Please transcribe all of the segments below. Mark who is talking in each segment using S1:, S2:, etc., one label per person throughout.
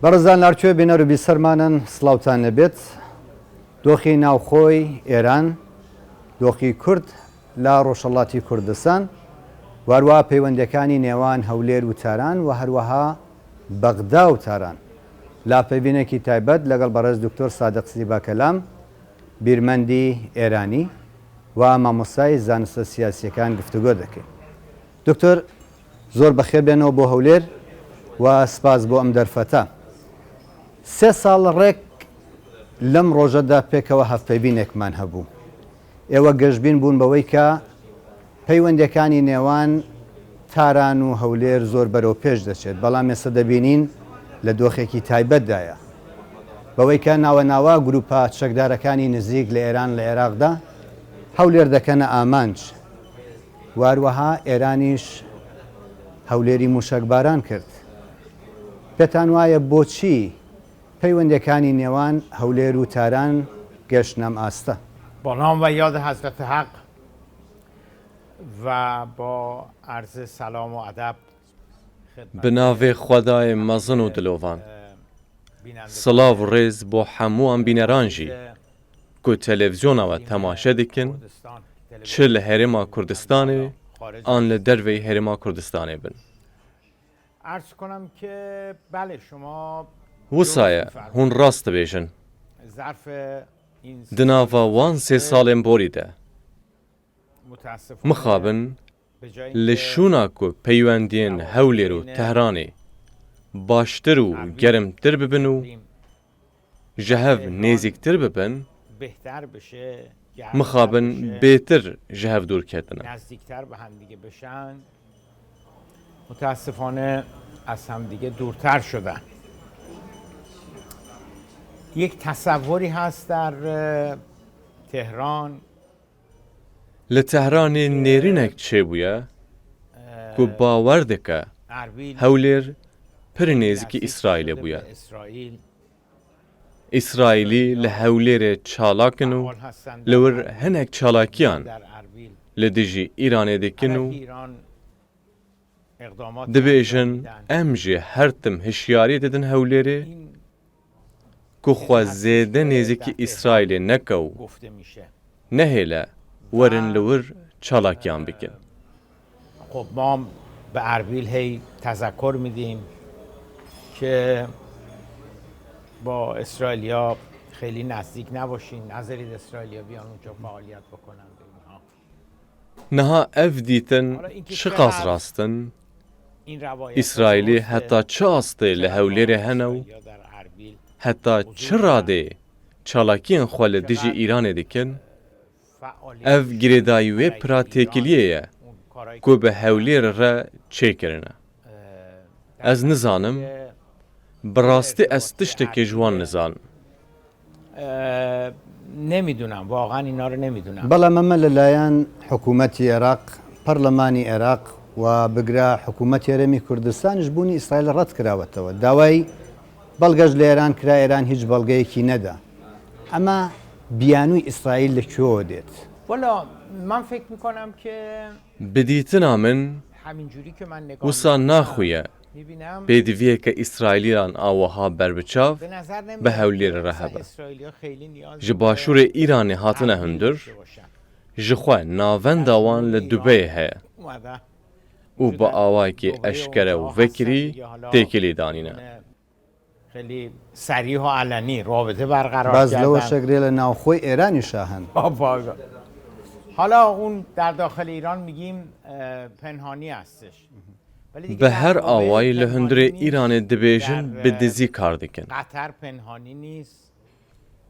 S1: بەڕێزان لاکوێ بینەر و بیسەرمانن سڵاوتان لەبێت. دۆخی ناوخۆی ئێران، دۆخی کورد لە ڕۆژهەڵاتی کوردستان، واروها پەیوەندەکانی نێوان هەولێر و تاران و هەروەها بەغدا و تاران لاپەیبینێکی تایبەت لەگەڵ بەڕێز دکتۆر سادق زیباکەلام، بیرمەندی ئێرانی و مامۆستای زانستە سیاسیەکان گفتوگۆ دەکەین. دکتۆر زۆر بەخێر بێنەوە بۆ هەولێر و سپاس بۆ ئەم دەرفەتە. 3 ساڵ ڕێک لەم ڕۆژەدا پێکەوە هەفپەیبینێکمان هەبوو. ئێوە گەشتبین بوون بەوەی کە پەیوەندەکانی نێوان تاران و هەولێر زۆر بەرەو پێش دەچێت، بەڵام ئێستا دەبینین لە دۆخێکی تایبەتدایە بەوەی کە ناوەناوە گروپە چەکدارەکانی نزیک لە ئێران لە عێراقدا هەولێر دەکەنە ئامانج. واروەها ئێرانیش هەولێری موشەکباران کرد. پێتان وایە بۆچی پەیوەندەکانی نێوان هەولێر و تاران گەشت نەم ئاستە؟
S2: با نام و یاد حضرت حق و با عرض سلام و ادب
S3: بناوێ خودای مەزن و دلۆڤان، سڵاو و ڕێز بۆ هەموو ئەم بینەرانژی کو تەلەڤیزۆنەوە تەماشە دکن، چ لە هەرێما کوردستانê ئان لە دەروێی هەرێما کوردستانê bin.
S2: عرض کنم که بله شما
S3: وسایە hûn rast dibêjin.
S2: ظرف این
S3: Di nava wan 3 salên borî de
S2: متاسفانه
S3: mixabin
S2: به جای
S3: li şûna ku peywendiyên Hewlêr û Tehranê baştir û germtir bibin û ji hev nêzîktir bibin,
S2: بهتر بشه
S3: mixabin bêtir ji hev dûr ketine.
S2: نزدیکتر به هم دیگه بشن، متاسفانه از هم دیگه دورتر شدن. یک تصوری هست در تهران
S3: Li Tehranê nêrînek çêbûye ku bawer dike
S2: ارویل
S3: Hewlêr pir nêzîkî İsraîlê bûye.
S2: اسرائیل
S3: İsraîlî li Hewlêrê çalakin û
S2: فعال هستند
S3: li wir hinek çalakiyan
S2: در ارویل
S3: li dijî Îranê dikin û
S2: علیه ایران اقدامات
S3: dibêjin
S2: انجام میدن.
S3: em jî her tim hişyarî didin Hewlêrê
S2: این
S3: ku xwe zêde nêzîkî İsraîlê neke û
S2: گفته میشه.
S3: nehêle werin li wir çalakiyan bikin.
S2: خب ما به ارویل هی تذکر میدیم که با اسرائیلیا خیلی نزدیک نباشین، نذارید اسرائیلیا بیان اونجا فعالیت بکنن به اینها.
S3: Niha ev dîtin çi qas rastin,
S2: این روایت
S3: İsraîlî
S2: درسته.
S3: heta çi astê li Hewlêrê hene û
S2: اسرائیلیا در ارویل
S3: heta çi radê çalakiyên xwe li dijî Îranê dikin,
S2: فعالیت
S3: ev girêdayî wê pira têkiliyê ye
S2: اون کارهایی
S3: ku bi Hewlêrê re çêkirine. Ez nizanim, bi rastî ez tiştekê ji wan nizanim.
S2: نمیدونم، واقعا اینا رو نمیدونم.
S1: بەڵام ئەمە لەلایەن حکوومەتی عێراق، پەرلەمانی عێراق و بگرا حکوومەتی هەرێمی کوردستانیش بوونی ئیسرائیل ڕەت کراوەتەوە. داوای بەڵگەش لە ئێران کرا، ئێران هیچ بەڵگەیەکی نەدا. ئەمە بیانووی ئیسرائیل لەکوێوە دێت؟
S2: والا من فکر میکنم که
S3: Bi dîtina min
S2: همینجوری که من نگاه
S3: wisa naxuye
S2: میبینم
S3: pêdiviyeke İsraîliyan awiha berbiçav
S2: به نظر
S3: به هەولێر
S2: نمیاد
S3: رهبه.
S2: اسرائیلیا خیلی نیاز
S3: ji başûrê Îranê hatine hundir, ji xwe navenda wan li Dubeyê heye
S2: اومده
S3: û bi awayekî eşkere û vekirî têkilî danîne.
S2: خیلی صریح و علنی رابطه برقرار
S1: باز لەوە
S2: کردن.
S1: شەگرێ لە ناوخۆی ئێرانی شاهن.
S2: حالا اون در داخل ایران میگیم پنهانی هستش، ولی دیگه
S3: Bi
S2: در
S3: her
S2: واقع
S3: awayî li
S2: پنهانی
S3: hundirê
S2: نیست.
S3: Îranê dibêjin
S2: در
S3: bi dizî kar dikin.
S2: قطر پنهانی نیست،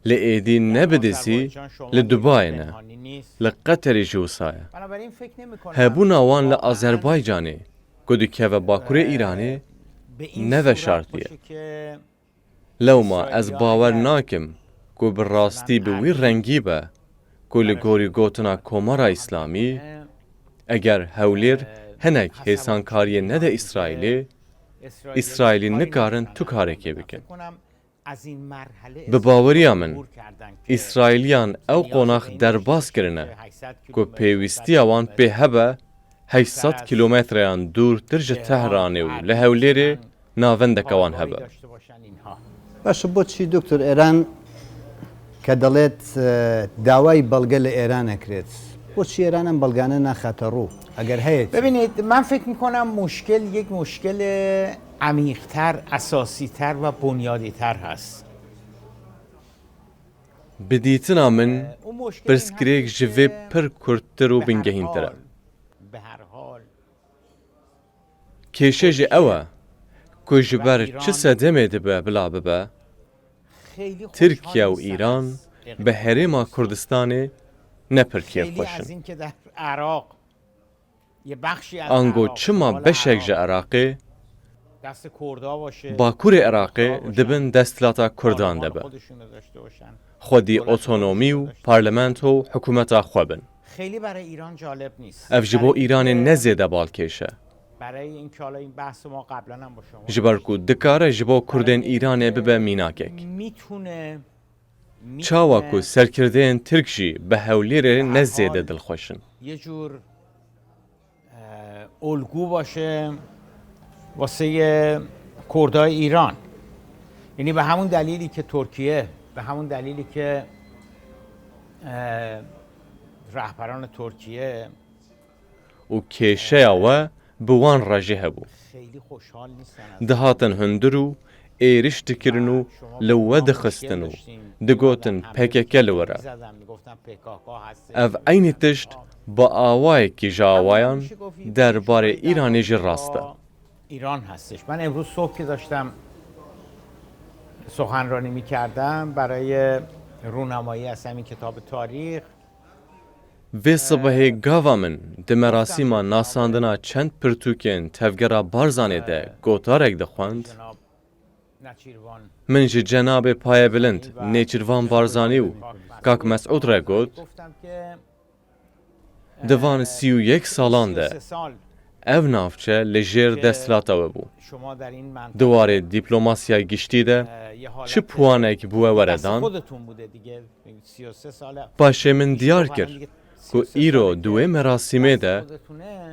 S3: Li êdî ne bi dizî,
S2: آذربایجان شما
S3: li
S2: میگید
S3: Dubayê ne,
S2: پنهانی نیست.
S3: li Qeterê jî wisa ye.
S2: بنابراین فکر نمی‌کنم
S3: Hebûna wan li
S2: واقعاً
S3: Azerbaycanê ku dikeve Bakurê Îranê,
S2: به این
S3: نه
S2: صورت
S3: شرطیه.
S2: باشه که
S3: lewma ez bawer nakim ku bi rastî bi wî rengî be ku li gorî gotina Komara İslamî, eger Hewlêr hinek hêsankariyê nede İsraîlê, İsraîlî nikarin tu karekê bikin. Bi baweriya min, İsraîliyan ew qonax derbas kirine ku pêwîstiya wan pê hebe 800 kilometreyan dûrtir ji Tehranê û li Hewlêrê ناوەندەکەوان
S2: پایگاهی
S3: هەبە.
S2: داشته باشن اینها.
S1: باشە بۆچی دکتۆر ئێران کە دەڵێت داوای بەڵگە لە ئێران ئەکرێت بۆچی ئێرانم بەڵگانە ناخاتە ڕوو ئەگەر هەیە
S2: ببینید من فکر میکنم مشکل یک مشکل عمیق‌تر، اساسی‌تر و بنیادی‌تر هست.
S3: بدیتنا من
S2: اون مشکل
S3: پرسکرێک ji vê pir kurttir û
S2: به هر
S3: bingehîntir e.
S2: حال- به هر حال
S3: Kêşe ji ew e ku ji ber çi sedemê dibe bila bibe,
S2: خیلی
S3: Tirkiye û
S2: خوشحال نیستن
S3: İran
S2: از
S3: bi herêma Kurdistanê ne pir
S2: خیلی از
S3: kêfxweşin.
S2: این که در عراق یه بخشی از
S3: Ango
S2: عراق،
S3: çima
S2: شمال
S3: beşek ji
S2: عراق،
S3: Iraqê,
S2: دست کردها باشه،
S3: Bakurê Iraqê dibin desthilata Kurdan
S2: پارلمان
S3: dibe.
S2: خودشونو داشته باشن.
S3: Xwedî otonomî û parlamento û hikûmeta xwe bin.
S2: خیلی برای ایران جالب نیست.
S3: Ev ji bo Îranê ne zêde balkêş e.
S2: برای این که حالا این بحث ما قبلا هم با شما
S3: Ji ber ku dikare ji bo Kurdên Îranê bibe mînakek.
S2: میتونه
S3: Çawa ku serkirdeyên Tirk jî bi hewlêrê ne zêde dilxweşin.
S2: یه جور الگو باشه واسه کردهای ایران. یعنی به همون دلیلی که ترکیه، به همون دلیلی که رهبران ترکیه
S3: û kêşeya we bi wan re jî hebû.
S2: خیلی خوشحال نیستن از
S3: Dihatin hundir û êriş dikirin û li we dixistin û digotin PKK li we re.
S2: زدن میگفتن PKK هست.
S3: Ev aynî tişt bi awayekî ji awayan derbarê Îranê jî rast e.
S2: ایران هستش. من امروز صبح که داشتم سخنرانی میکردم برای رونمایی از همین کتاب تاریخ،
S3: Vê sibehê gava min di merasîma nasandina çend pirtûkên tevgera Barzanê de gotarek dixwend,
S2: جناب نچیروان
S3: min ji cenabê Payebilind, Nêçîrvan Barzanî û Kak Mesûd re got,
S2: گفتم که
S3: di van 31 salan de
S2: 33 سال
S3: ev navçe li jêr desthilata we bû.
S2: شما در این منطقه
S3: Diwarê dîplomasiya giştî de
S2: یه حالت
S3: çi puanek bû we
S2: دست
S3: weredan,
S2: خودتون بوده دیگه. 33 ساله
S3: paşê min diyar kir ku îro di wê merasîmê de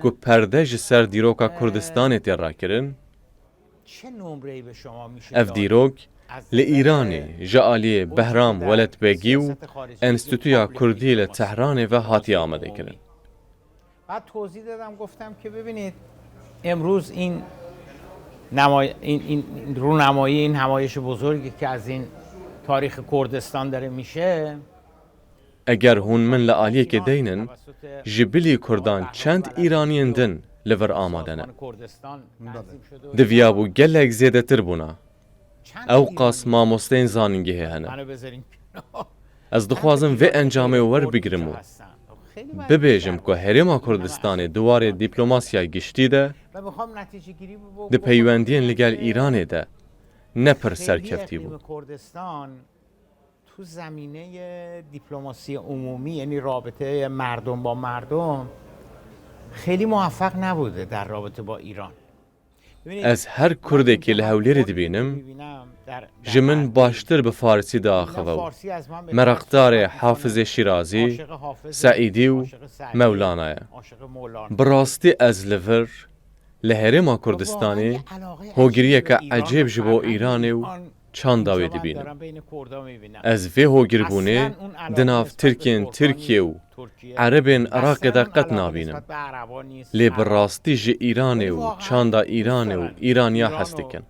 S3: ku perde ji ser dîroka Kurdistanê tê rakirin,
S2: چه نمره‌ای به شما میشه
S3: ev dîrok li Îranê ji aliyê Behram Weletbegî û Enstitûya Kurdî li Tehranê ve hatiye amadekirin.
S2: بعد توضیح دادم گفتم که ببینید امروز این رونمایی، این همایش بزرگی که از این تاریخ کردستان داره میشه،
S3: Eger hûn min li aliyekê deynin, ji bilî Kurdan çend Îraniyên din li vir amade ne.
S2: کردستان تنظیم شده و
S3: Diviya bû gelek zêdetir bûna.
S2: چند
S3: Ew
S2: ایرانی
S3: qas mamosteyên zanîngehê hene.
S2: منو بذارین کنار.
S3: Ez dixwazim vê encamê werbigirim û
S2: خیلی من
S3: bibêjim ku herêma Kurdistanê diwarê dîplomasiya giştî de
S2: و میخوام نتیجه گیری
S3: di peywendiyên li gel Îranê de ne pir
S2: خیلی
S3: serkeftî
S2: اقلیم
S3: bû.
S2: کردستان تو زمینه دیپلماسی عمومی، یعنی رابطه مردم با مردم، خیلی موفق نبوده در رابطه با ایران.
S3: Ez her Kurdekî li hewlêrê dibînim, ji min baştir bi Farsî de axive û mereqdarê Hafizê Şîrazî, Seîdî û Mevlana ye. Bi rastî ez li vir li herêma Kurdistanê hogiriyeke ecêb ji bo Îranê û çanda wê dibînim. Ez vê hogiribûnê di nav Tirkiyên Tirkiye û Erebên Iraqê de qet nabînim. Lê bi rastî ji Îranê û çanda Îranê û Îraniya hes dikin.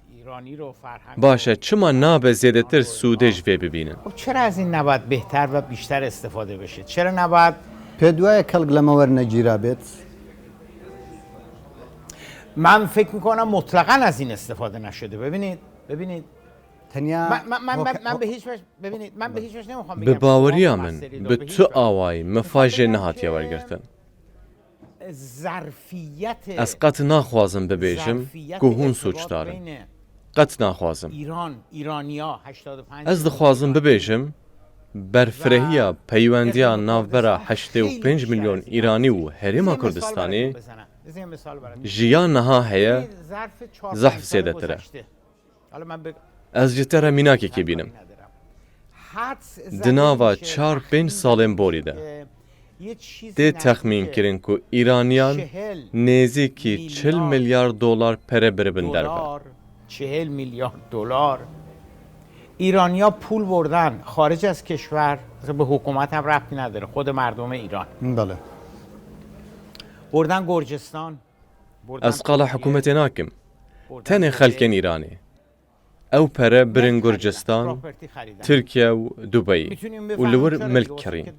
S3: Baş e çima nabe zêdetir Sûdê ji vê bibînin.
S2: خب چرا از این نباید بهتر و بیشتر استفاده بشه؟ چرا نباید
S1: پێ دوایە کەڵک لەمە وەرنەگیرا بێت
S2: من فکر میکنم مطلقاً از این استفاده نشده. ببینید
S1: تەنیا
S2: من به هیچ وجه ببینید من به هیچ وجه نمیخوام
S3: Bi
S2: بگم
S3: baweriya min bi tu awayî mifajê nehatiye wergirtin.
S2: ظرفیت
S3: Ez qet naxwazim bibêjim ku hûn sûçdar in. Qet naxwazim.
S2: ایرانیا 85
S3: Ez dixwazim bibêjim berfirehiya peywendiya navbera 85 milyon Îranî û herêma Kurdistanê jiya niha heye zehf zêdetir e. Ez ji te re mînakekê bînim. Di nava 4-5 salên borî de tê texmîn kirin ku Îraniyan nêzîkî 40 milyar dolar pere biribin derve.
S2: 40 میلیارد دلار ایرانیا پول بردن خارج از کشور، به حکومت هم ربطی نداره، خود مردم ایران
S1: بله
S2: بردن گرجستان، بردن
S3: از قال
S2: ترکیه،
S3: حکومت ناکم
S2: بردن
S3: تنه خلکن ایرانی او پره برن گرجستان
S2: پراپرتی خریدن.
S3: ترکیه و دبی
S2: میتونیم
S3: و
S2: بفهمیم
S3: لور
S2: چرا
S3: ملک
S2: دیگه،
S3: کرین
S2: که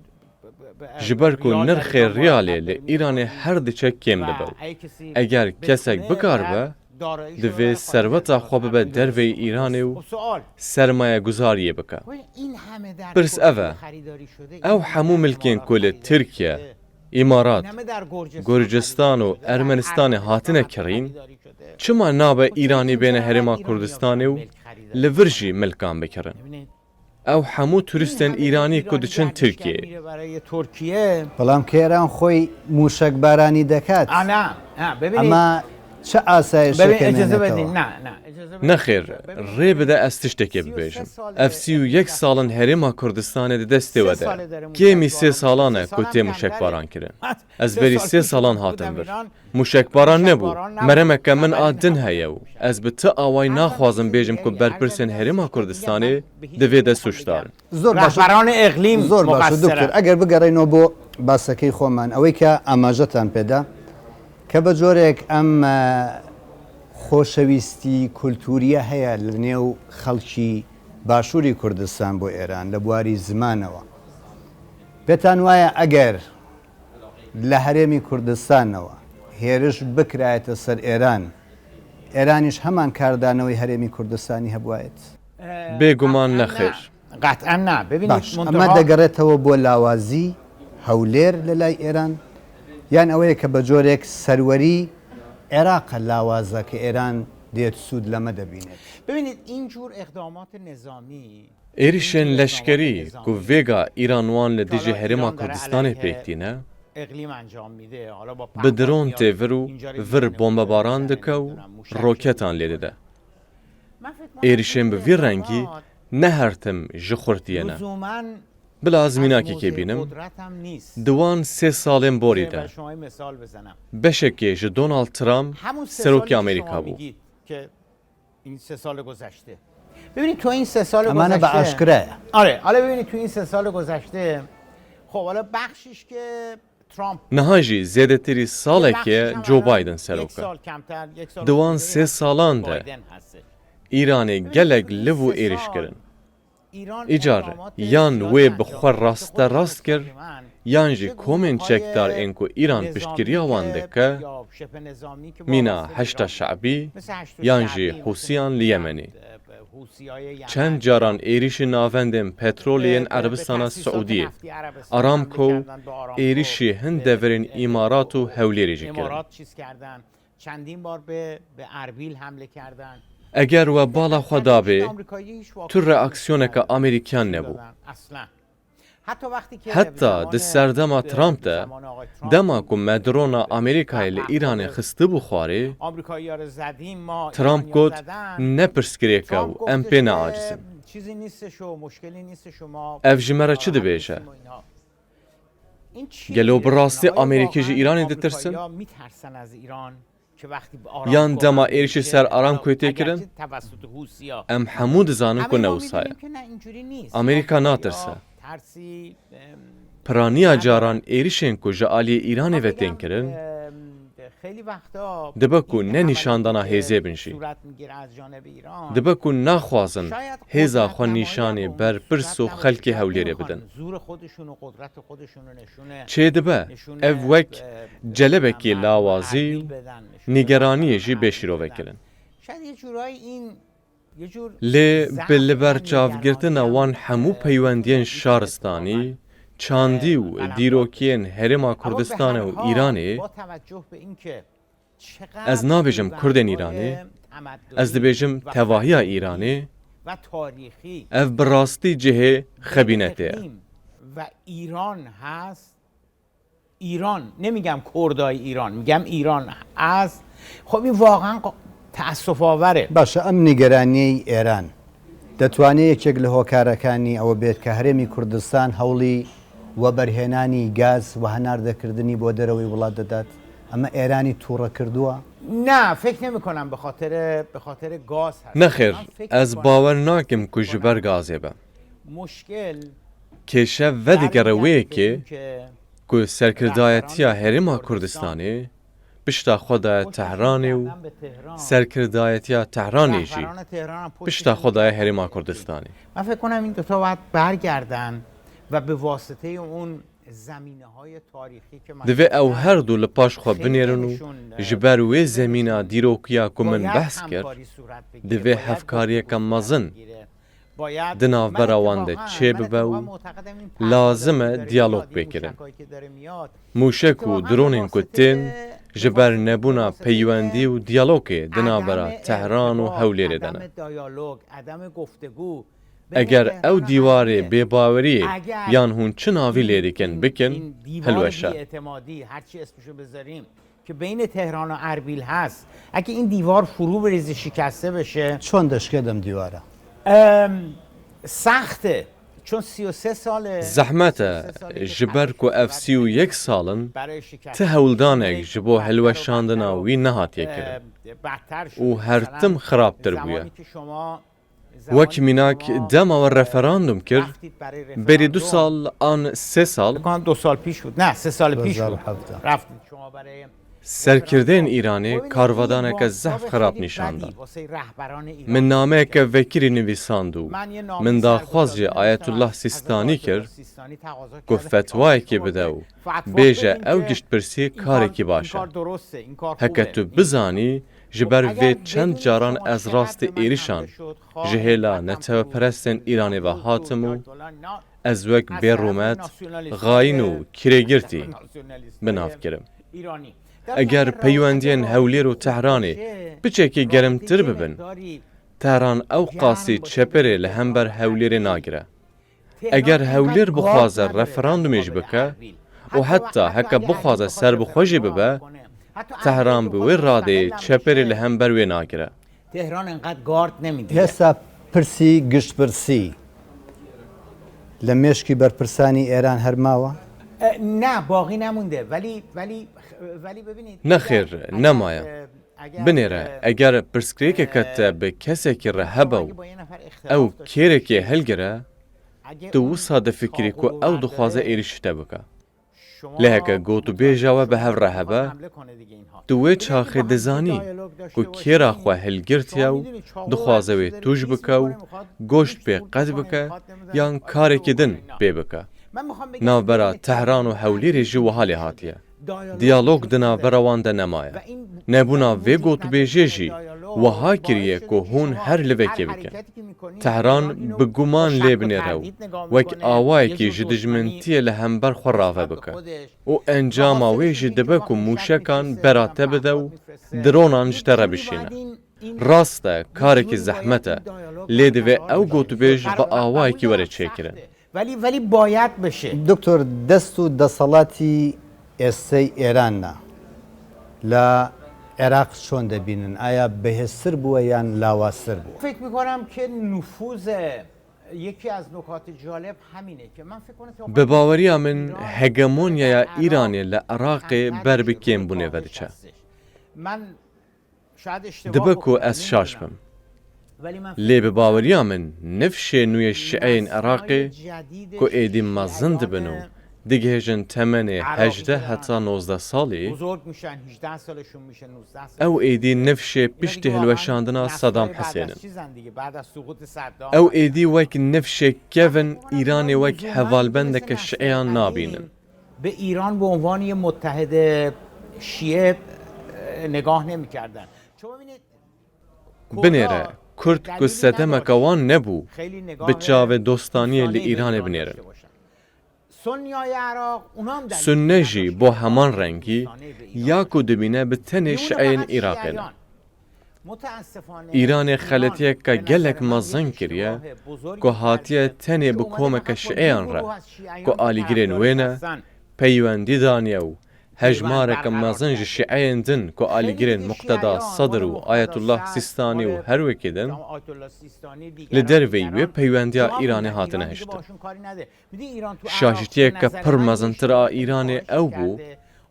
S3: جبر کو
S2: ریال در
S3: نرخ
S2: ایران
S3: ریالی
S2: واردات
S3: لی
S2: داره
S3: ایران
S2: میشه.
S3: هر دچه کم
S2: و
S3: دبو
S2: اگه کسی
S3: اگر کسک
S2: بتونه
S3: بکار
S2: باید
S3: به
S2: داراییشو رو
S3: دوی
S2: برای
S3: ثروت
S2: خارج از
S3: خواب به
S2: تبدیل
S3: دروی
S2: کنه.
S3: ایرانی و
S2: خب سوال
S3: سرمایه گذاری بکه
S2: این همه در
S3: برس
S2: ترکیه
S3: اوه
S2: خریداری شده،
S3: او
S2: این
S3: همو
S2: همه در
S3: ملکین
S2: امارات
S3: کل
S2: خریداری
S3: ترکیه
S2: شده،
S3: امارات
S2: این همه در
S3: گرجستان و
S2: خریداری شده، در
S3: ارمنستان
S2: عربستان
S3: هاتنه
S2: حتی
S3: کرین
S2: خریداری شده.
S3: چما نابه
S2: خب
S3: ایرانی
S2: اینجا
S3: بین
S2: نباید
S3: هرما
S2: ایرانی‌ها
S3: کردستانی و
S2: ملک خریداری
S3: لورجی
S2: کنن.
S3: ملکان بکرن
S2: ببینید،
S3: او همو
S2: این
S3: توریستن
S2: همه
S3: ایرانی
S2: ایرانی
S3: کدچن
S2: گردشگر
S3: ترکیه
S2: میره برای ترکیه.
S1: بەڵام کە ئێران خۆی موشک بارانی دەکات
S2: نه ببینید،
S1: ئەمە چه
S2: ببین اجازه بدین،
S1: ئاسایشەکەمێنێتەوە
S2: نه اجازه بدین.
S3: نخیر
S2: ببینید،
S3: ری بده از تشتکی
S2: 33
S3: ببیجم
S2: ساله
S3: اف 31 سالن هرما کردستان ده دسته
S2: 3
S3: وده
S2: ساله داره
S3: کمی
S2: موشک
S3: 3 سالانه
S2: باران. 3 سال
S3: کتی
S2: هم
S3: موشک
S2: کمتره.
S3: باران کرن از
S2: 3
S3: بری
S2: سال
S3: 3
S2: پیش
S3: سالان
S2: بودم
S3: هاتن بر
S2: ایران،
S3: موشک باران
S2: موشک
S3: نبو
S2: باران نبود.
S3: مرمه که من
S2: اولین
S3: آدن
S2: هم
S3: هیو
S2: موشک.
S3: از به تا آوای
S2: اصلا
S3: نخوازم
S2: چیز
S3: بیجم
S2: دیگه
S3: که
S2: ای.
S3: برپرسن
S2: هر
S3: هرما
S2: جا میگم
S3: کردستانی
S2: من به هیچ
S3: دوی
S2: کی
S3: دست
S2: نمیخوام
S3: سوشتار
S2: بگم.
S1: زۆر باش
S2: رهبران اقلیم
S1: زۆر باش دکتۆر
S2: مقصرن.
S1: ئەگەر بگەڕێنەوە بۆ باسەکەی خۆمان ئەوەی کە ئاماژەتان پێدا کە بە جۆرێک ئەم خۆشەویستی کولتوریە هەیە لە نێو خەڵکی باشووری کوردستان بۆ ئێران لە بواری زمانەوە پێتان وایە ئەگەر لە هەرێمی کوردستانەوە هێرش بکرایەتە سەر ئێران ئێرانیش هەمان کاردانەوەی هەرێمی کوردستانی هەبوایەت
S3: بێگومان نەخێر
S2: قطعا نه. ببینید
S1: باش ئەمە
S2: منتها
S1: دەگەڕێتەوە بۆ لاوازی هەولێر لە لای ئێران یان ئەوەیە کە بە جۆرێک سەروەری عێراقە لاوازە کە ئێران دێت سوود لەمە دەبینێت
S2: ببینید این جور اقدامات نظامی
S3: ایریشن لشکری کو ویگا ایرانوان لدیجی هرما کردستان پیکتینه
S2: اقلیم انجام میده، حالا با
S3: به درون
S2: میاد
S3: تیورو
S2: اینجا رو
S3: ور
S2: میزنه،
S3: بمب باران
S2: میزنه،
S3: دکه و
S2: نمیدونم، موشک
S3: روکتان
S2: میزنه.
S3: لیده ده
S2: من فکر می‌کنم
S3: ایریشن به
S2: این
S3: وی رنگی
S2: اقدامات
S3: نه هرتم جخورتینه
S2: لزوماً
S3: بلا
S2: از
S3: ازمینا کی
S2: موضع
S3: بینم
S2: قدرت هم نیست.
S3: دوان 3 سالن بوری
S2: برای
S3: ده
S2: شما مثال بزنم،
S3: بشکی ج دونالد ترامپ
S2: همون 3
S3: سروک
S2: سالی که
S3: امریکا
S2: شما
S3: بود
S2: میگید که این 3 سال گذشته، ببینید تو این 3 سال
S1: ئەمانە بە
S2: گذشته
S1: ئاشکرایە
S2: آره حالا ببینید تو این 3 سال گذشته، خب حالا بخشش که ترامپ،
S3: نهاجی زیاده تری ساله
S2: بخشش
S3: که
S2: هم
S3: جو
S2: الان
S3: بایدن
S2: یک
S3: سروکه
S2: سال کمتر، یک سال
S3: دوان
S2: خورده
S3: 3 سالان ده
S2: بایدن هستش.
S3: ایرانی گلگ لبو ایریش کرن ایجار یان وی بخور راست راست کر یان جی کومن چکدار انکو ایران پشتگیری وانده که مینا هشتا شعبی یان جی حوسیان لیمنی چند جاران ایریش ناوندن پترولین عربستان سعودی آرامکو ایریشی هند دورین امارات و هولیری جی کرن
S2: امارات چیز کردن، چندین بار به اربیل حمله کردن.
S3: اگر و بالا خدا به تو رئاکسیونه که امریکان نبو حتی ده سردما ترامپ ده دما که مدرونا امریکای لإیران خسته بخواره ترامپ گفت نپرسکریه که و ام پی نعاجزن
S2: چیزی نیستش و مشکلی نیستش و ما
S3: اف جمره چه ده بیشه؟ گلو براستی امریکی جی ایرانی ده ترسن؟
S2: میترسن از ایران که وقتی
S3: یان دما ایریشی سر آرامکوی تکرن؟ ام حمود زانن که نوسایه امریکا ناترسه پرانیا جاران ایریشن که جالی ایرانی و تنکرن دبکو نه نشاندانا هیزه بنشی دبکو نخوازن هیزا خو نشانی بر پرسو خلکی هولیری بدن چه دبه او وک جلبکی لاوازی نگرانی جی بشیرو وکلن لی بلبر چاوگرتن وان همو پیوندین شارستانی چاندی و دیروکین هرما کردستان و ایرانی از نابجم کردن ایرانی از دبیجم تواهی ایرانی اف براستی جهه خبینته
S2: و ایران هست، ایران نمیگم کردای ایران، میگم ایران هست. خب این واقعا تأسف آوره.
S1: باشە ئەم نیگەرانیەی ئێران دەتوانێت یەکێک لە هۆکارەکانی ئەوە بێت کە هەرێمی کوردستان هەوڵی وەبەرهێنانی گاز و هەناردەکردنی بۆ دەرەوەی وڵات دەدات ئەمە ئێرانی تووڕە کردووە؟
S2: نه فکر نمی کنم به خاطر گاز هست.
S3: نەخێر
S2: من فکر
S3: ئەس
S2: می‌کنم
S3: باوەڕ ناکەم کو ji ber gazê be.
S2: مشکل
S3: کێشە vedigereweyekê
S2: برمیگرده که
S3: ku serkirdayetiya Herêma Kurdistanê pişta xwedaya Tehranê û
S2: رفتن به تهران،
S3: serkirdayetiya Tehranê jî
S2: رهبران تهران هم پشتشون
S3: pişta xwedaya Herêma Kurdistanê.
S2: من فکر کنم این دوتا باید برگردن و به واسطه اون زمینه های تاریخی که
S3: Divê ew her du li paş xwe binêrin û ji ber wê zemîna dîrokiya ku min behs kir, divê hevkariyeka mezin di navbera wan de çê bibe û lazim e diyalog pêkirin. Mûşek û dronên ku tên ji ber nebûna peywendî û diyalogê di navbera Tehran û Hewlêrê de ne. Eger ew dîwarê bêbaweriyê yan hûn çi navî lê dikin bikin, hilweşe.
S2: هرچی اسمشو بذاریم که بین تهران و اربیل هست، اگه این دیوار فرو بریزه شکسته بشه
S1: چۆن دەشکێدەم دیوارە؟
S2: سخته، چون 33 ساله
S3: Zehmet e ji ber ku ev 31 salin
S2: برای شکست
S3: ti hewldanek ji bo hilweşandina wî nehatiye kirin
S2: بدتر شد.
S3: û her tim xirabtir bûye.
S2: زمانی که شما
S3: Wek mînak dema we referandum kir,
S2: رفتید برای
S3: berî 2
S2: رفراندوم،
S3: sal an 3 sal
S2: فکر کنم 2 سال پیش بود، نه 3 سال پیش بود
S1: 2017.
S2: رفتید شما برای
S3: serkirdên Îranê karvadaneke zehf xirab nîşan dan.
S2: واسه رهبران ایران
S3: Min nameyeke vekirî nivîsand û
S2: من یه نامه
S3: min daxwaz jê
S2: سرگزاری
S3: Ayetullah
S2: از
S3: Sistanî kir
S2: آیت الله سیستانی تقاضا
S3: ku
S2: کرده
S3: fetvayekê bide û
S2: فتوا
S3: bêje
S2: بدین
S3: ew
S2: که
S3: giştpirsî
S2: این کار-
S3: karekî
S2: این
S3: baş e.
S2: کار درسته، این کار
S3: Heke
S2: خوبه.
S3: tu bizanî ji ber
S2: اگر
S3: vê çend
S2: بدونید
S3: caran
S2: شما
S3: ez
S2: چقدر
S3: rastî
S2: به من
S3: êrişan
S2: حمله شد، خواه
S3: ji hêla
S2: وطن
S3: neteweperestên
S2: فروش،
S3: Îranê ve
S2: یهود،
S3: hatim û
S2: آیت الله نه،
S3: ez wek
S2: از
S3: bêrûmet,
S2: طرف ناسیونالیست
S3: xayîn û kirêgirtî
S2: ناسیونالیست
S3: binav kirim.
S2: ایرانی.
S3: Eger peywendiyên Hewlêr û Tehranê biçekî germtir bibin, Tehran ew qasî çeperê li hember Hewlêrê nagire. Eger Hewlêr bixwaze referandumê jî bike û heta heke bixwaze serbixwe jî bibe, Tehran bi wê radeyê çeperê li hember wê nagire.
S2: تهران انقدر گارد نمیده.
S1: هێستا پرسی گشتپرسی لە مێشکی بەرپرسانی ئێران هەرماوە؟
S2: نه باقی نمونده، ولی ببینید
S3: Nexêr, nemaye. Binêre, eger pirsgirêkeke te bi kesekî re hebe û ew kêrekê hilgire, tu wisa difikirî ku ew dixwaze êrişî te bike. Lê heke gotûbêja we bi hev re hebe, tu wê çaxê dizanî ku kêra xwe hilgirtiye û dixwaze wê tûj bike û goşt pê qet bike yan karekî din pê bike. Navbera Tehran û Hewlêrê jî wiha lê hatiye. Diyalog di navbera wan de nemaye. Nebûna vê gotûbêjê jî wiha kiriye ku hûn her livekê bikin. Tehran bi guman lê binêre û wek awayekî ji dijmintiyê li hember xwe rave bike. û encama wê jî dibe ku mûşekan bera te bide û dronan ji te re bişîne. Rast e karekî zehmet e, lê divê ew gotûbêj bi awayekî were çêkirin.
S2: ولی باید بشه.
S1: دکتۆر دەست و دەسەڵاتی ئێستەی ئێرانە لە عێراق چۆن دەبینن؟ ئایا بەهێزتر بووە یان لاوازتر بووە؟
S2: فکر میکنم که نفوذ یکی از نکات جالب همینه که من فکر کنم
S3: Bi baweriya min hegemonyaya Îranê li Iraqê ber bi kêmbûnê ve diçe.
S2: من شاید اشتباه
S3: Dibe ku
S2: بکنم،
S3: ez şaş bim.
S2: ولی من
S3: Lê bi baweriya min nifşê nû yê şieyên Iraqê ku êdî mezin dibin û digihêjin temenê 18 heta 19 salî,
S2: بزرگ میشن، 18 سالشون میشه، 19 سال.
S3: ew êdî nifşê piştî hilweşandina Saddam
S2: بعد از
S3: Hüseynin.
S2: چیزن دیگه، بعد از سقوط صدام.
S3: Ew êdî wek nifşê kevin Îranê wek hevalbendeke şieyan nabînin.
S2: به ایران به عنوان یه متحد شیعه نگاه نمی‌کردن. چون ببینید
S3: Binêre, Kurd ku sedemeka wan nebû,
S2: خیلی نگاه
S3: bi çavê dostaniyê li Îranê
S2: ایران
S3: binêrin.
S2: داشته باشن. سنیای عراق اونها هم دلیل
S3: Sunne jî bo heman rengî,
S2: دوستانه به ایران
S3: ya ku dibîne bi tenê
S2: می‌مونه
S3: şieyên
S2: فقط
S3: Iraqê ne.
S2: شیعیان. متاسفانه
S3: Îranê
S2: ایران
S3: xeletiye
S2: به نظر
S3: gelek
S2: من
S3: mezin
S2: یک
S3: kiriye
S2: اشتباه بزرگی
S3: ku hatiye
S2: کرده
S3: tenê
S2: که
S3: bi
S2: اومده
S3: komeke
S2: فقط با
S3: şieyan
S2: دو
S3: re
S2: گروه از شیعیان
S3: ku
S2: که
S3: alîgirên
S2: طرفدار
S3: wê ne
S2: هستن.
S3: peywendî daniye û hejmareke mezin ji şieyên din ku alîgirên Muqteda Sadr û Ayetullah Sistanî û her wekî din,
S2: آیت الله سیستانی،
S3: li
S2: دیگران
S3: derveyî wê
S2: دیگران.
S3: peywendiya
S2: شما
S3: Îranê
S2: بودن،
S3: hatine
S2: ایران دیگه
S3: hiştin.
S2: باشون کاری نده. می‌دونی ایران تو عراق
S3: Şaşitiyeke
S2: به نظر
S3: pir
S2: من
S3: mezintir a
S2: اشتباهی
S3: Îranê
S2: که
S3: ew
S2: کرده،
S3: bû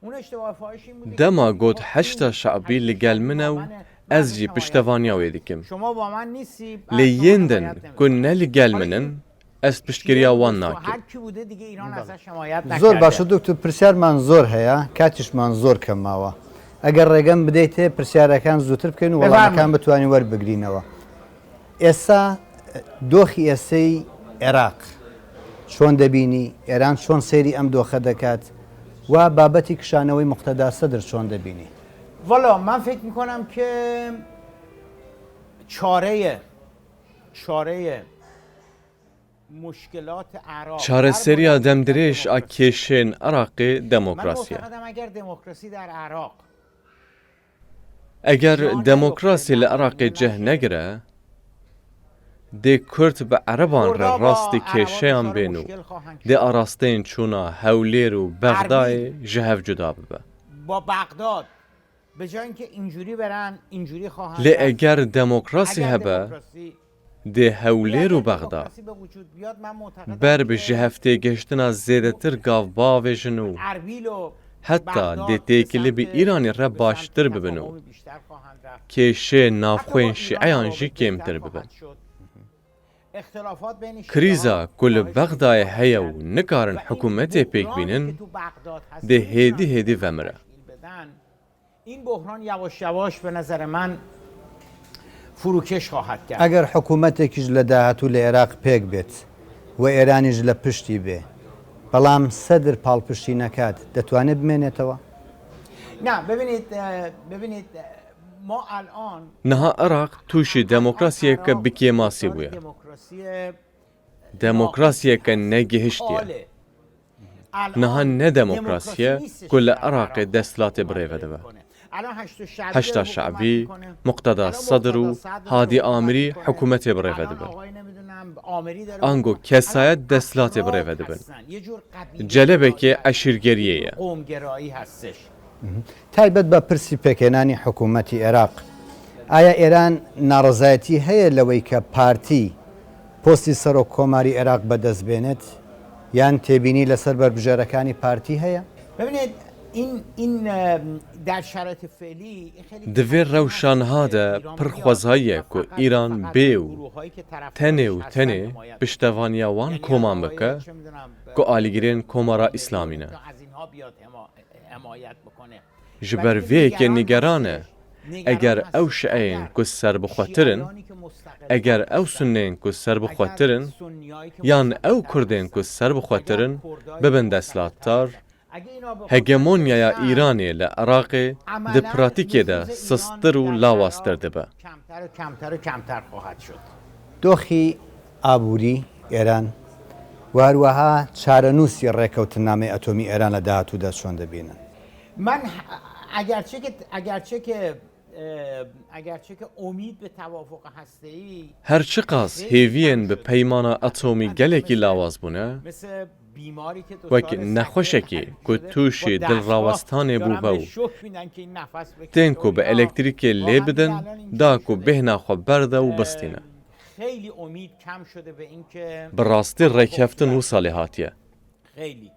S2: اون اشتباه فاحش این بوده
S3: دما
S2: که
S3: گوت
S2: خب
S3: هشتا
S2: این
S3: شعبی
S2: هشت
S3: لگل
S2: شعبی
S3: منه
S2: با
S3: و
S2: منه،
S3: از
S2: من
S3: جی
S2: حمایت
S3: پشتوانیا
S2: نمی‌کنم.
S3: ویدیکم.
S2: شما با من نیستی بعد
S3: لی
S2: شما
S3: یندن
S2: حمایت نمی‌کنم.
S3: کن نلی گل
S2: حالا
S3: منن
S2: این
S3: از
S2: شیعه
S3: پشتگیریا
S2: بوده،
S3: وان
S2: هر
S3: ناکم.
S2: کی بوده دیگه ایران ازش حمایت
S1: زۆر
S2: نکرده.
S1: باشە دکتور پرسیارمان زۆر هەیە کاتیشمان زۆر کەماوە ئەگەر ڕێگەم بدەیتێ پرسیارەکان زووتر بکەین و وەڵامەکان بتوانین وەربگرینەوە. ئێستا دۆخی ئێستەی عێراق چۆن دەبینی ئێران چۆن سەیری ئەم دۆخە دەکات و بابەتی کشانەوەی مقتەدا سەدر چۆن دەبینی؟
S2: والا من فکر میکنم که چاره مشکلات عراق
S3: چاره سری آدم دریش اکیشن عراقی
S2: من
S3: دموکراسی.
S2: معتقدم اگر دموکراسی در عراق
S3: اگر دموکراسی لعراق جه نگره دی کرد به عربان را راستی کشه هم بینو دی آراستین چونا هولیر و بغدای جهف جدا ببه.
S2: با بغداد به جای اینکه اینجوری برن اینجوری خواهند
S3: لی
S2: رفت.
S3: اگر دموکراسی
S2: اگر
S3: هبه
S2: دموکراسی-
S3: دی هولیر و بغداد
S2: دموکراسی به وجود بیاد، من معتقدم
S3: بر به
S2: که
S3: جهفته گشتن از زیده تر گاو باویجن و
S2: اربیل و
S3: حتی
S2: بغداد
S3: دی
S2: به
S3: تیکلی
S2: سمت-
S3: به ایرانی را
S2: به سمت
S3: باشتر
S2: تفاهم
S3: ببینو
S2: بیشتر خواهند رفت.
S3: کشه
S2: حتی
S3: نافخوین
S2: با
S3: شیعیان
S2: ایران
S3: جی
S2: روابط بهتر
S3: کمتر ببن.
S2: خواهد شد. اختلافات بین
S3: کریزا
S2: شیعه‌ها
S3: کل
S2: کاهش
S3: بغدای
S2: پیدا
S3: هیا و
S2: کرد.
S3: نکارن
S2: و این
S3: حکومت پیک
S2: بحرانی
S3: بینن
S2: که تو بغداد هست
S3: ده
S2: نمی‌تونن
S3: هیدی هیدی
S2: حکومت
S3: ومره.
S2: تشکیل بدن. این بحران یواش یواش به نظر من فروکش خواهد کرد.
S1: ئەگەر حکوومەتێکیش لە داهاتوو لە عێراق پێک بێت و ئێرانیش لە پشتی بێ بەڵام سەدر پاڵپشتی نەکات دەتوانێت بمێنێتەوە؟
S2: نه ببینید ما الان
S3: نها عراق توشی دموکراسی که بکی ماسی بویا. دموکراسی که نگهشتیه. نها نه دموکراسی کل عراق دستلات بریوه دو. هشتا شعبی، مقتدا صدر و هادی آمری حکومت بریوه دو. آنگو کسایت دستلات بریوه دو. جلبه که عشیرگریه.
S2: قومگرایی هستش.
S1: تایبەت بە پرسی پێکێنانی حکوومەتی عێراق ئایا ئێران ناڕزایەتی هەیە لەوەی کە پارتی پۆستی سەرۆک کۆماری عێراق بەدەستبێنێت یان تێبینی لەسەر بربژێرەکانی پارتی هەیە؟
S2: ببینید این در شرایط فعلی
S3: دوی روشان هاده پرخوازهایه که ایران بیو تنه و تنه پشتوانیا وان کمان بکه که آلیگرین کمارا اسلامینه. جبر وی که نگرانه اگر او شعین که سر بخواترن اگر او سنین که سر بخواترن یان او کردین که سر بخواترن ببن دستلاتار هگمونیا ایرانی لعراق ده پراتیکی ده سستر و لاواستر ده با
S2: کمتر خواهد شد.
S1: دۆخی ئابووری ئێران واروەها چارەنووسی ڕێکەوتنامەی ئەتۆمی ئێران لە داهاتوودا چۆن دەبینن؟
S2: من اگرچه که امید به توافق هسته‌ای
S3: هر چقاس هیوین به پیمان اتمی گلکی لاواز بونه
S2: مثل بیماری که
S3: وک نخوشکی که توشی دل راوستان بو تین که به الکتریکی لی بدن دا که بهنا خو برده و بستینه
S2: خیلی امید کم شده به این که
S3: براستی ریکفتن و صالحاتیه
S2: خیلی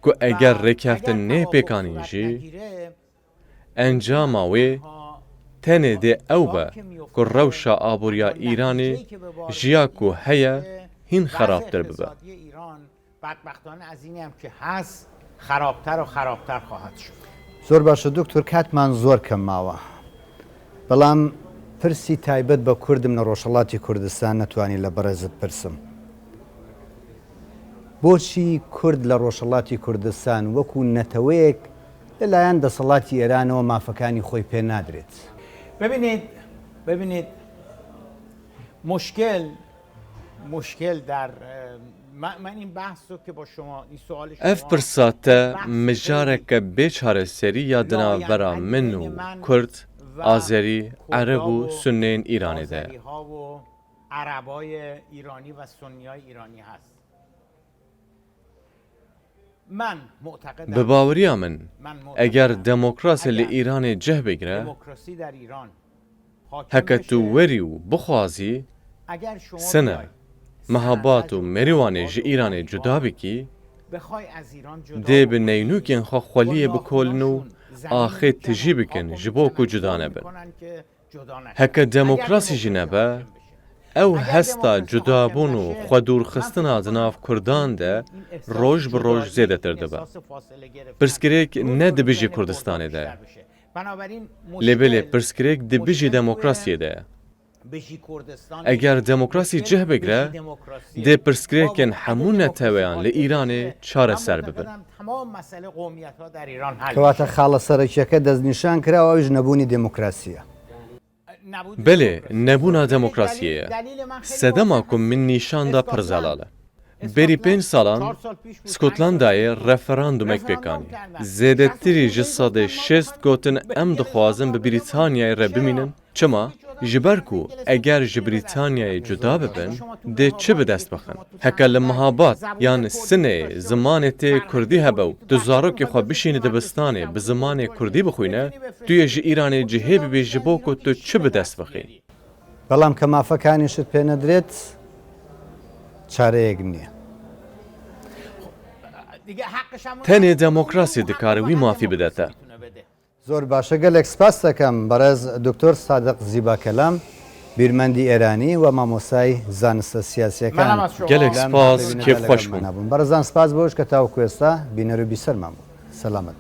S3: که اگر ریکفتن نه پیکانینجی انجام آوی تنه ده او با که روشا آبوریا ایرانی جیا که هیا هین خرابتر ببه.
S2: بدبختانه از اینی هم که هست خرابتر و خرابتر خواهد شد.
S1: زۆر باشە دکتۆر کاتمان زۆر کەم ماوە بەڵام پرسی تایبەت بە کوردم لە ڕۆژهەڵاتی کوردستان نەتوانی لە بەڕێزت پرسم بۆچی کورد لە ڕۆژهەڵاتی کوردستان وەکو نەتەوەیەک لەلایەن دەسەڵاتی ئێرانەوە مافەکانی خۆی پێ نادرێت؟
S2: ببینید مشکل در من این بحث رو که با شما این سوال شما
S3: اف پرساته مجارک بیچاره سری یادنا برا منو کرد آذری عرب و سنین ایرانی ده
S2: آذری ها و عربای ایرانی و سنی های ایرانی هست. من معتقدم
S3: به باوری من اگر دموکراسی لی ایران جه بگیره
S2: دموکراسی در ایران
S3: هکه تو وری و بخوازی
S2: اگر شما
S3: سنه مهابات و مریوان جه ایران جدا بکی
S2: بخوای از ایران جدا
S3: دی
S2: بکنی،
S3: به نینوکین خوا خوالیه بکلن و آخه تجی بکن جبو کو جدا نبن.
S2: میکنن که جدا نشن.
S3: هک
S2: اگر
S3: دموکراسی جی
S2: دموکراسی
S3: نبه
S2: حاکم بشه.
S3: او
S2: اگر
S3: هستا
S2: دموکراسی
S3: جدا
S2: حاکم
S3: بون و
S2: نشه،
S3: خودور
S2: من
S3: خستن
S2: فکر
S3: از ناف
S2: می‌کنم
S3: کردان ده
S2: این احساس
S3: روش به روش
S2: جدایی،
S3: زیاده تر
S2: این
S3: دبه.
S2: احساس فاصله گرفتن،
S3: پرسکریک
S2: روز
S3: نه
S2: به روز
S3: دبیجی
S2: بین
S3: کردستان
S2: کردها
S3: ده.
S2: بیشتر بشه. بنابراین
S3: لبله
S2: مشکل
S3: پرسکریک دبیجی
S2: مشکل
S3: دموکراسی ده.
S2: بشی کردستان
S3: اگر
S2: نیست.
S3: دموکراسی
S2: مشکل
S3: جه بگره
S2: بشی دموکراسیه.
S3: دی پرسکریکن
S2: اگه
S3: همون
S2: دموکراسی
S3: نتویان
S2: حاکم
S3: لإیران
S2: بشه،
S3: چاره
S2: من
S3: سر
S2: معتقدم
S3: ببن.
S2: تمام مسئله قومیت‌ها در ایران حل
S1: کەواتە
S2: میشه.
S1: خاڵە سەرەکیەکە دەستنیشان کراوە ئەویش نەبوونی دموکراسیە.
S3: بله نبونا دموکراسیه.
S2: دلیل من خیلی
S3: سدما
S2: واضح
S3: کم من
S2: هست.
S3: نیشان دا
S2: اسکاتلند.
S3: پرزلاله. بری 5 سالان
S2: 4 سال پیش بود،
S3: اسکاتلندای
S2: 5 سال پیش بود.
S3: رفراندومک بکانی. زیاده تری جسد شست گوتن ام دخوازن به بریتانیای را بمینن. چما؟ جبرکو اگر جبریتانیای جدا ببن ده چه به دست بخن؟ هکل مهابات یان سنه زمان تی کردی هبو دزارو که خواه بشینه دبستانه به زمان کردی بخوینه توی جه ایران جهه ببی جبو که تو چه به دست بخین؟
S1: بەڵام کە مافەکانیشت پێ نەدرێت چارەیەک نییە.
S2: دیگه حقش هم
S3: تنه دموکراسی دکاروی مافی بدته.
S1: زۆر باشە گەلێک سپاس دەکەم بەڕێز دکتۆر سادق زیباکەلام بیرمەندی ئێرانی و مامۆسای زانستە سیاسیەکان
S2: منم از شما.
S3: گەلێک سپاس کێ خۆش بوو.
S1: بوون بەڕێزان سپاس بۆش کە تاوەکو ئێستا بینەر و بیسەرمان بوو سەلامەت.